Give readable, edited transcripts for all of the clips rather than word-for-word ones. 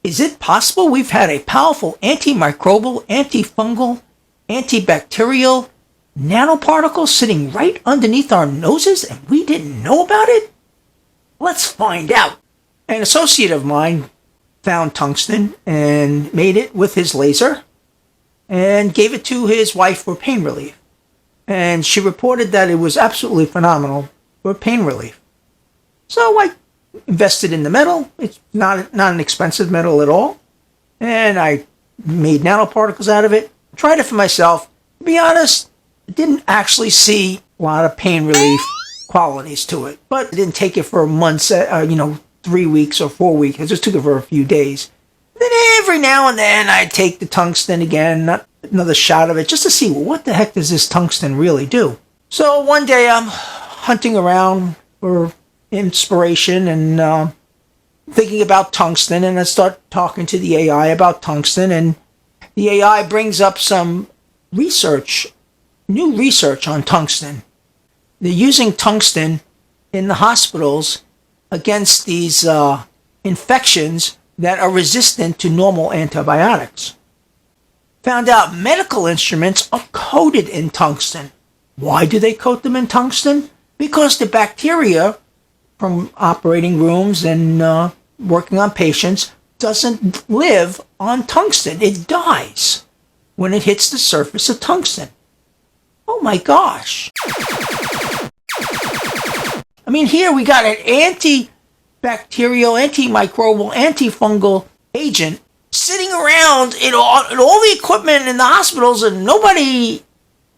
Is it possible we've had a powerful antimicrobial, antifungal, antibacterial nanoparticle sitting right underneath our noses and we didn't know about it? Let's find out. An associate of mine found tungsten and made it with his laser and gave it to his wife for pain relief. And she reported that it was absolutely phenomenal for pain relief. So I invested in the metal. It's not an expensive metal at all. And I made nanoparticles out of it. Tried it for myself. To be honest, I didn't actually see a lot of pain relief qualities to it. But I didn't take it for months, 3 weeks or 4 weeks. I just took it for a few days. Then every now and then I'd take the tungsten again, not another shot of it, just to see, well, what the heck does this tungsten really do? So one day I'm hunting around for inspiration and thinking about tungsten, and I start talking to the AI about tungsten, and the AI brings up some new research on tungsten. They're using tungsten in the hospitals against these infections that are resistant to normal antibiotics. Found out medical instruments are coated in tungsten. Why do they coat them in tungsten? Because the bacteria from operating rooms and working on patients doesn't live on tungsten. It dies when it hits the surface of tungsten. Oh my gosh. I mean, here we got an antibacterial, antimicrobial, antifungal agent sitting around in all the equipment in the hospitals, and nobody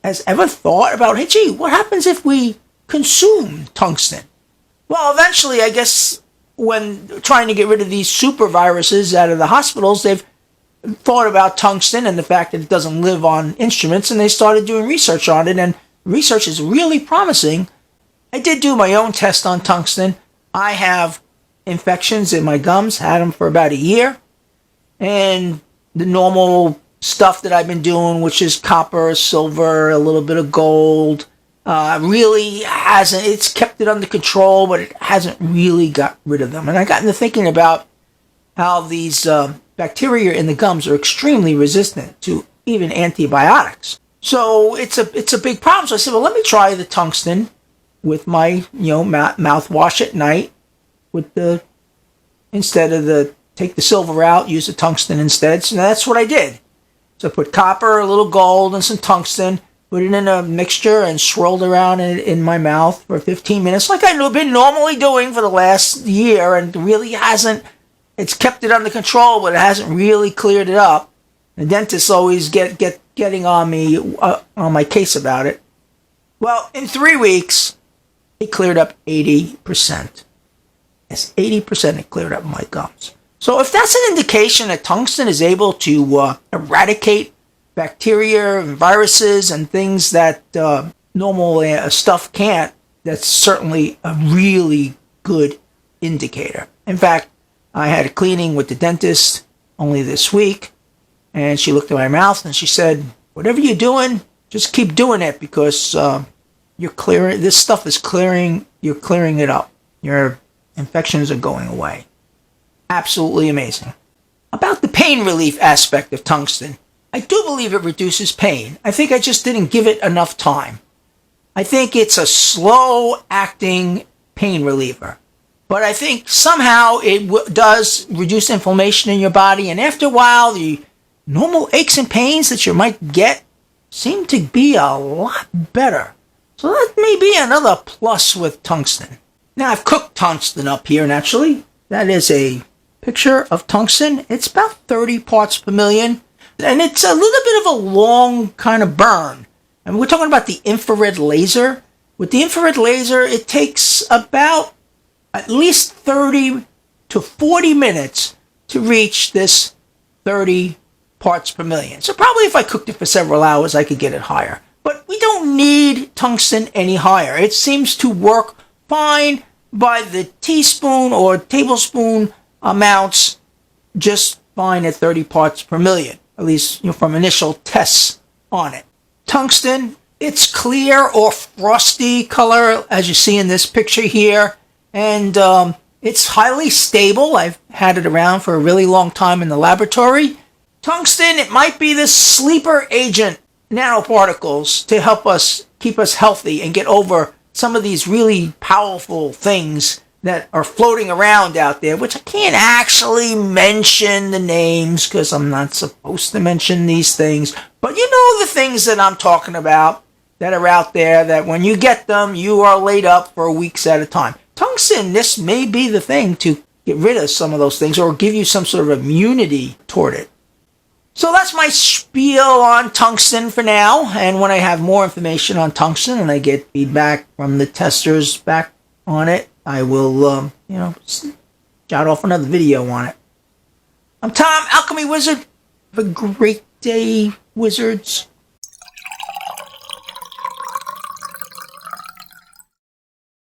has ever thought about, hey, gee, what happens if we consume tungsten? Well, eventually, I guess, when trying to get rid of these super viruses out of the hospitals, they've thought about tungsten and the fact that it doesn't live on instruments, and they started doing research on it, and research is really promising. I did do my own test on tungsten. I have infections in my gums, had them for about a year, and the normal stuff that I've been doing, which is copper, silver, a little bit of gold, really hasn't, it's kept it under control, but it hasn't really got rid of them. And I got into thinking about how these bacteria in the gums are extremely resistant to even antibiotics. So it's a big problem. So I said, well, let me try the tungsten with my mouthwash at night, with instead of take the silver out, use the tungsten instead. So that's what I did. So I put copper, a little gold, and some tungsten, put it in a mixture, and swirled around in my mouth for 15 minutes, like I've been normally doing for the last year, and really hasn't. It's kept it under control, but it hasn't really cleared it up. The dentists always getting on me on my case about it. Well, in 3 weeks, it cleared up 80%. Yes, 80% it cleared up my gums. So if that's an indication that tungsten is able to eradicate bacteria and viruses and things that normal stuff can't, that's certainly a really good indicator. In fact, I had a cleaning with the dentist only this week, and she looked at my mouth and she said, whatever you're doing, just keep doing it, because you're clearing, this stuff is clearing, you're clearing it up. Your infections are going away. Absolutely amazing. About the pain relief aspect of tungsten, I do believe it reduces pain. I think I just didn't give it enough time. I think it's a slow-acting pain reliever. But I think somehow it does reduce inflammation in your body, and after a while, the normal aches and pains that you might get seem to be a lot better. So that may be another plus with tungsten. Now, I've cooked tungsten up here, naturally. That is a picture of tungsten. It's about 30 parts per million. And it's a little bit of a long kind of burn. And we're talking about the infrared laser. With the infrared laser, it takes about at least 30 to 40 minutes to reach this 30 parts per million. So probably if I cooked it for several hours, I could get it higher. But we don't need tungsten any higher. It seems to work fine by the teaspoon or tablespoon amounts, just fine at 30 parts per million, at least from initial tests on it. Tungsten, it's clear or frosty color, as you see in this picture here, and It's highly stable. I've had it around for a really long time in the laboratory. Tungsten, it might be the sleeper agent nanoparticles to help us keep us healthy and get over some of these really powerful things that are floating around out there, which I can't actually mention the names because I'm not supposed to mention these things. But you know the things that I'm talking about that are out there that when you get them, you are laid up for weeks at a time. Tungsten, this may be the thing to get rid of some of those things or give you some sort of immunity toward it. So that's my spiel on tungsten for now. And when I have more information on tungsten and I get feedback from the testers back on it, I will, shout off another video on it. I'm Tom, Alchemy Wizard. Have a great day, wizards.